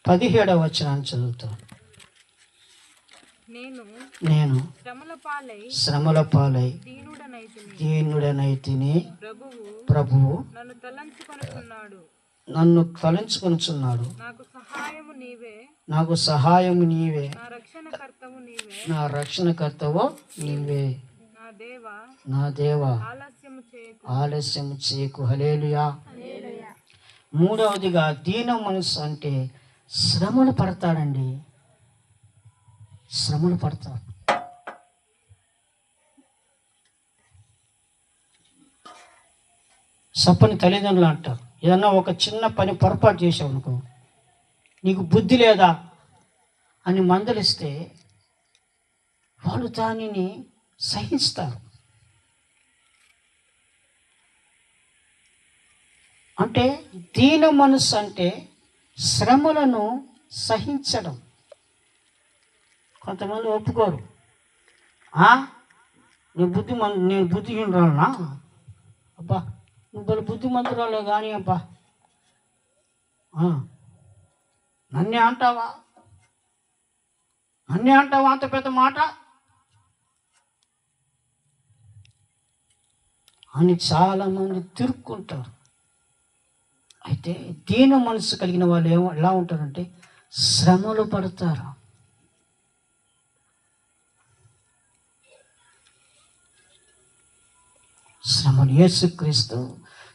17వ వచనాన్ని చదువుతాను. నేను శ్రమల పాలై దీనుడనైతిని, ప్రభువు నన్ను తలంచుకొనుచున్నాడు. నాకు సహాయము నీవే, నా రక్షణకర్తవు నీవే. నా దేవా ఆలస్యము చేయకు. హల్లెలూయా. మూడవదిగా దీన మనసు అంటే శ్రమలు పడతాడండి. శ్రమలు పడతాడు. సప్పని తల్లిదండ్రులు అంటారు, ఏదన్నా ఒక చిన్న పని పొరపాటు చేసావు అనుకో, నీకు బుద్ధి లేదా అని మందలిస్తే వాళ్ళు దానిని సహిస్తారు. అంటే దీన మనస్సు అంటే శ్రమలను సహించడం. కొంతమంది ఒప్పుకోరు. నేను బుద్ధిహీనురాలనా? అబ్బా నువ్వు బుద్ధిమంతురాలే కానీ అబ్బా నన్నే అంటావా అంత పెద్ద మాట అని చాలామంది తిరుక్కుంటారు. అయితే దీన మనసు కలిగిన వాళ్ళు ఎలా ఉంటారంటే శ్రమలు పడతారు. శ్రమలు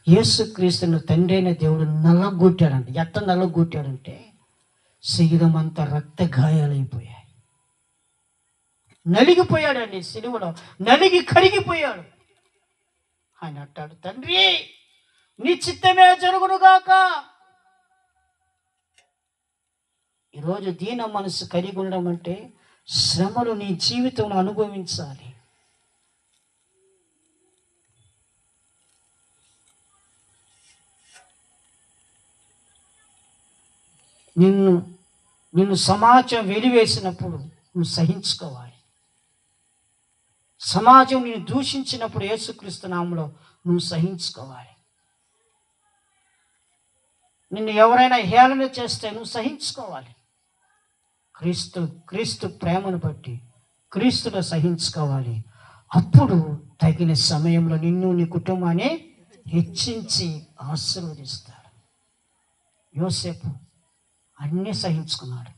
యేసుక్రీస్తును తండ్రి అయిన దేవుడు నల్లగొట్టాడంటే, ఎట్ట నల్లగొట్టాడంటే శరీరం అంతా రక్త గాయాలైపోయాయి. నలిగిపోయాడండి, సిలువలో నలిగి కరిగిపోయాడు. ఆయన అంటాడు, తండ్రి నీ చిత్తమే జరుగునుగాక. ఈరోజు దీన మనసు కలిగి ఉండడం అంటే శ్రమలు నీ జీవితంలో అనుభవించాలి. నిన్ను సమాజం వెలివేసినప్పుడు నువ్వు సహించుకోవాలి. సమాజం నిన్ను దూషించినప్పుడు యేసుక్రీస్తు నామములో నువ్వు సహించుకోవాలి. నిన్ను ఎవరైనా హేళన చేస్తే నువ్వు సహించుకోవాలి. క్రీస్తు ప్రేమను బట్టి క్రీస్తులో సహించుకోవాలి. అప్పుడు తగిన సమయంలో నిన్ను నీ కుటుంబాన్ని హెచ్చించి ఆశీర్వదిస్తాడు. యోసేపు అన్నీ సహించుకున్నాడు.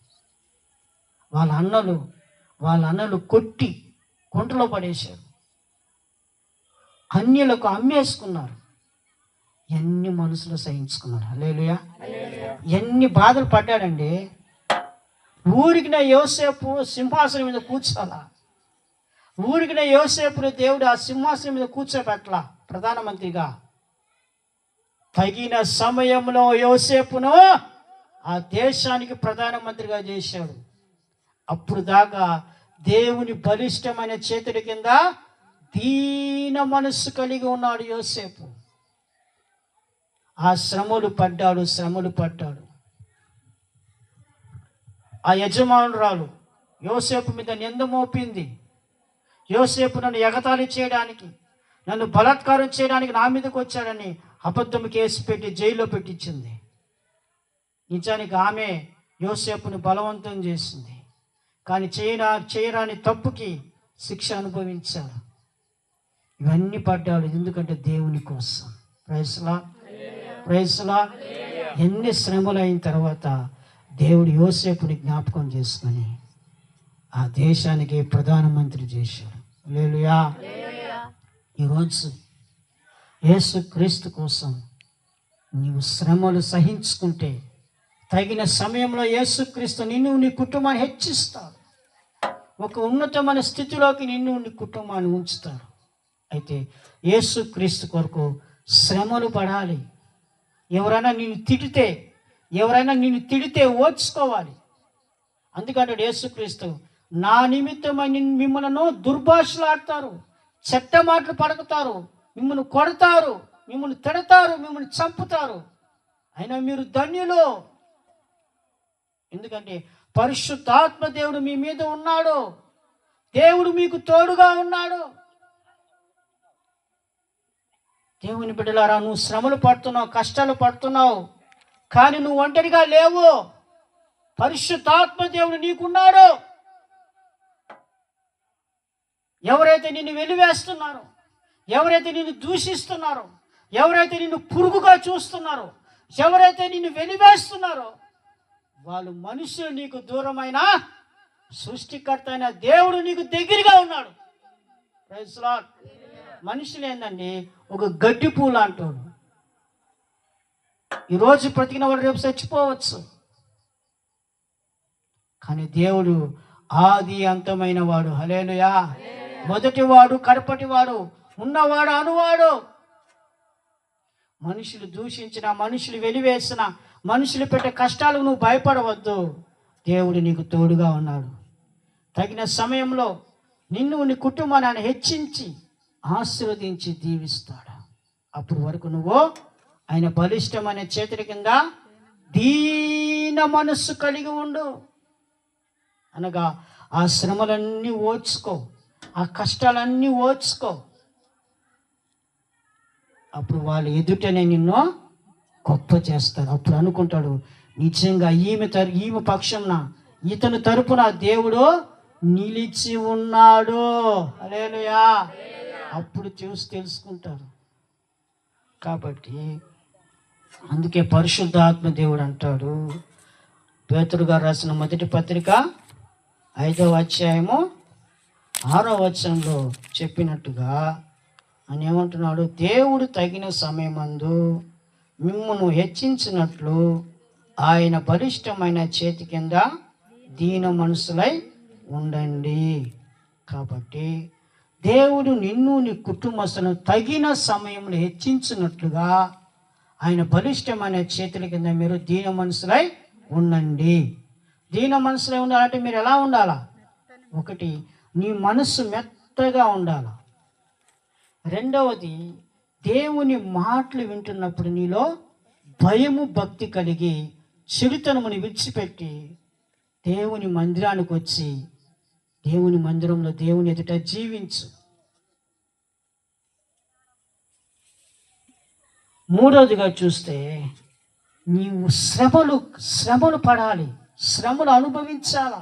వాళ్ళ అన్నలు కొట్టి కుంటలో పడేశారు. అన్యులకు అమ్మేసుకున్నారు. ఎన్ని మనసులో సహించుకున్నాడు. హల్లెలూయా. ఎన్ని బాధలు పడ్డాడండి. ఊరికిన యోసేపు సింహాసనం మీద కూర్చోాలా. ఊరికిన యోసేపుని దేవుడు ఆ సింహాసనం మీద కూర్చోబెట్టలా ప్రధానమంత్రిగా. తగిన సమయంలో యోసేపును ఆ దేశానికి ప్రధానమంత్రిగా చేశాడు. అప్పుడు దాకా దేవుని బలిష్టమైన చేతుడి కింద దీన మనస్సు కలిగి ఉన్నాడు యోసేపు. ఆ శ్రమలు పడ్డాడు. ఆ యజమానురాలు యోసేపు మీద నింద మోపింది. యోసేపు నన్ను ఎగతాళి చేయడానికి, నన్ను బలాత్కారం చేయడానికి నా మీదకి వచ్చాడని అబద్ధం కేసు పెట్టి జైల్లో పెట్టించింది. నిజానికి ఆమె యోసేపుని బలవంతం చేసింది. కానీ చేయరాని తప్పుకి శిక్ష అనుభవించాడు. ఇవన్నీ పడ్డాడు ఎందుకంటే దేవుని కోసం. ప్రైజ్లా. ఎన్ని శ్రమలు అయిన తర్వాత దేవుడు యోసేపుని జ్ఞాపకం చేసుకొని ఆ దేశానికి ప్రధానమంత్రి చేశాడు. హల్లెలూయా. ఈరోజు యేసుక్రీస్తు కోసం నీవు శ్రమలు సహించుకుంటే తగిన సమయంలో యేసుక్రీస్తు నిన్ను నీ కుటుంబాన్ని హెచ్చిస్తాడు. ఒక ఉన్నతమైన స్థితిలోకి నిన్ను నీ కుటుంబాన్ని ఉంచుతాడు. అయితే యేసుక్రీస్తు కొరకు శ్రమలు పడాలి. ఎవరైనా నిన్ను తిడితే ఓర్చుకోవాలి. అందుకంటే యేసుక్రీస్తు నా నిమిత్తమై మిమ్మల్ని దుర్భాషలాడతారు, చెడ్డ మాటలు పలుకుతారు, మిమ్మల్ని కొడతారు, మిమ్మల్ని తిడతారు, మిమ్మల్ని చంపుతారు, అయినా మీరు ధన్యులు. ఎందుకంటే పరిశుద్ధాత్మ దేవుడు మీ మీద ఉన్నాడు. దేవుడు మీకు తోడుగా ఉన్నాడు. దేవుని బిడ్డలారా, నువ్వు శ్రమలు పడుతున్నావు, కష్టాలు పడుతున్నావు, కానీ నువ్వు ఒంటరిగా లేవు. పరిశుద్ధాత్మ దేవుడు నీకున్నాడు. ఎవరైతే నిన్ను వెలివేస్తున్నారో, ఎవరైతే నిన్ను దూషిస్తున్నారో, ఎవరైతే నిన్ను పురుగుగా చూస్తున్నారో, ఎవరైతే నిన్ను వెలివేస్తున్నారో వాళ్ళు మనుషులు నీకు దూరమైన సృష్టికర్త అయిన దేవుడు నీకు దగ్గరగా ఉన్నాడు. Praise lord. మనుషులు ఏందండి, ఒక గడ్డి పూలు అంటాడు. ఈరోజు బ్రతికిన వాడు రేపు చచ్చిపోవచ్చు. కానీ దేవుడు ఆది అంతమైన వాడు. హల్లెలూయా. మొదటివాడు, కడపటివాడు, ఉన్నవాడు, అనువాడు. మనుషులు దూషించిన, మనుషులు వెలివేసిన, మనుషులు పెట్టే కష్టాలకు నువ్వు భయపడవద్దు. దేవుడు నీకు తోడుగా ఉన్నాడు. తగిన సమయంలో నిన్ను నీ కుటుంబాన్ని హెచ్చించి ఆశీర్వదించి దీవిస్తాడు. అప్పుడు వరకు నువ్వు ఆయన బలిష్టమైన చేతుల కింద దీన మనస్సు కలిగి ఉండు. అనగా ఆ శ్రమలన్నీ ఓర్చుకో, ఆ కష్టాలన్నీ ఓర్చుకో. అప్పుడు వాళ్ళు ఎదుటనే నిన్ను గొప్ప చేస్తాడు. అప్పుడు అనుకుంటాడు, నిజంగా ఈమె పక్షంన ఇతని తరపున దేవుడు నిలిచి ఉన్నాడు. హల్లెలూయా. అప్పుడు చూసి తెలుసుకుంటారు. కాబట్టి అందుకే పరిశుద్ధాత్మ దేవుడు అంటాడు, పేతురు గారు రాసిన మొదటి పత్రిక 5వ అధ్యాయము 6వ వచనంలో చెప్పినట్టుగా అని ఏమంటున్నాడు, దేవుడు తగిన సమయమందు మిమ్మును హెచ్చించినట్లు ఆయన బలిష్టమైన చేతి కింద దీన మనసులై ఉండండి. కాబట్టి దేవుడు నిన్ను నీ కుటుంబస్తులను తగిన సమయంలో హెచ్చించినట్లుగా ఆయన బలిష్టమైన చేతుల కింద మీరు దీన మనసులై ఉండండి. దీన మనసులై ఉండాలంటే మీరు ఎలా ఉండాలా? ఒకటి, నీ మనస్సు మెత్తగా ఉండాలి. రెండవది, దేవుని మాటలు వింటున్నప్పుడు నీలో భయము భక్తి కలిగి చెడుతనముని విడిచిపెట్టి దేవుని మందిరానికి వచ్చి దేవుని మందిరంలో దేవుని ఎదుట జీవించు. మూడవదిగా చూస్తే నీవు శ్రమలు పడాలి, శ్రమలు అనుభవించాలా.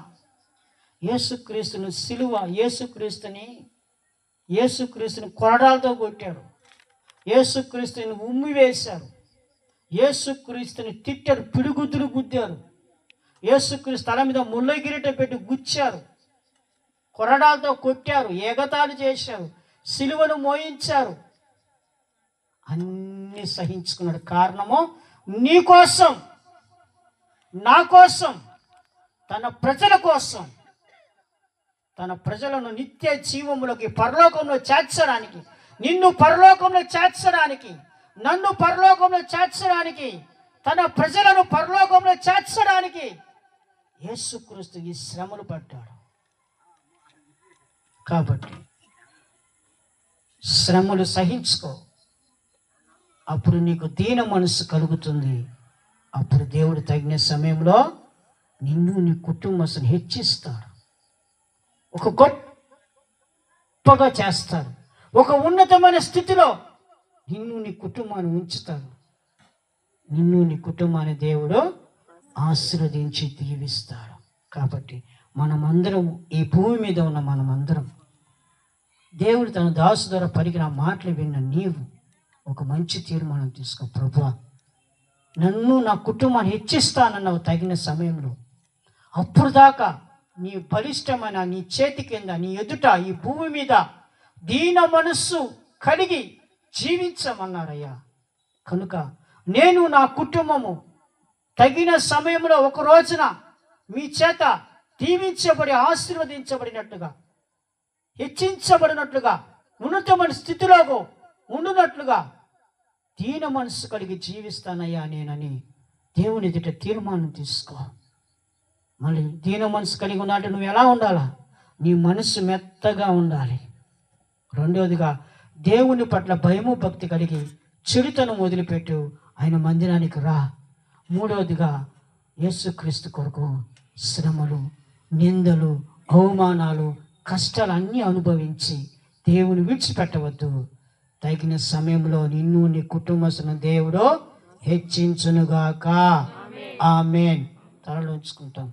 యేసుక్రీస్తుని సిలువ, యేసుక్రీస్తుని కొరడాలతో కొట్టారు, యేసుక్రీస్తుని ఉమ్మి వేశారు, యేసుక్రీస్తుని తిట్టారు, పిడిగుద్దులు గుద్దారు, యేసుక్రీస్తు తల మీద ముళ్ళ కిరీటం పెట్టి గుచ్చారు, కొరడాలతో కొట్టారు, ఎగతాళి చేశారు, సిలువను మోయించారు. అన్నీ సహించుకున్నాడు. కారణము నీ కోసం, నా కోసం, తన ప్రజల కోసం, తన ప్రజలను నిత్య జీవములోకి పరలోకంలో చేర్చడానికి, నిన్ను పరలోకంలో చేర్చడానికి, నన్ను పరలోకంలో చేర్చడానికి, తన ప్రజలను పరలోకంలో చేర్చడానికి యేసుక్రీస్తు ఈ శ్రమలు పడ్డాడు. కాబట్టి శ్రమలు సహించుకో, అప్పుడు నీకు దీన మనసు కలుగుతుంది. అప్పుడు దేవుడు తగిన సమయంలో నిన్ను, నీ కుటుంబస్తుని హెచ్చిస్తాడు, ఒక గొప్పగా చేస్తాడు, ఒక ఉన్నతమైన స్థితిలో నిన్ను, నీ కుటుంబాన్ని ఉంచుతాడు. నిన్ను, నీ కుటుంబాన్ని దేవుడు ఆశీర్వదించి దీవిస్తాడు. కాబట్టి మనమందరం, ఈ భూమి మీద ఉన్న మనమందరం, దేవుడు తన దాసు ద్వారా పలికిన మాటలు విన్న నీవు ఒక మంచి తీర్మానం తీసుకో. ప్రభువా, నన్ను, నా కుటుంబాన్ని హెచ్చిస్తానన్నావు తగిన సమయంలో. అప్పుడు దాకా నీ బలిష్టమైన నీ చేతి కింద, నీ ఎదుట, ఈ భూమి మీద దీన మనస్సు కలిగి జీవించమన్నారయ్యా. కనుక నేను, నా కుటుంబము తగిన సమయంలో ఒక రోజున మీ చేత దీవించబడి ఆశీర్వదించబడినట్లుగా, హెచ్చించబడినట్లుగా, ఉన్నతమైన స్థితిలో ఉండునట్లుగా దీన మనసు కలిగి జీవిస్తానయ్యా నేనని దేవుని ఎదుట తీర్మానం తీసుకో. మళ్ళీ దీన మనసు కలిగి ఉన్నట్టు నువ్వు ఎలా ఉండాలా? నీ మనసు మెత్తగా ఉండాలి. రెండవదిగా దేవుని పట్ల భయము భక్తి కలిగి చెడుతనం వదిలిపెట్టు, ఆయన మందిరానికి రా. మూడవదిగా యేసుక్రీస్తు కొరకు శ్రమలు, నిందలు, అవమానాలు, కష్టాలు అన్నీ అనుభవించి దేవుని విడిచిపెట్టవద్దు. తగిన సమయంలో నిన్ను, నీ కుటుంబస్తున్న దేవుడు హెచ్చించునుగాక. ఆమేన్. తలలోంచుకుంటాం.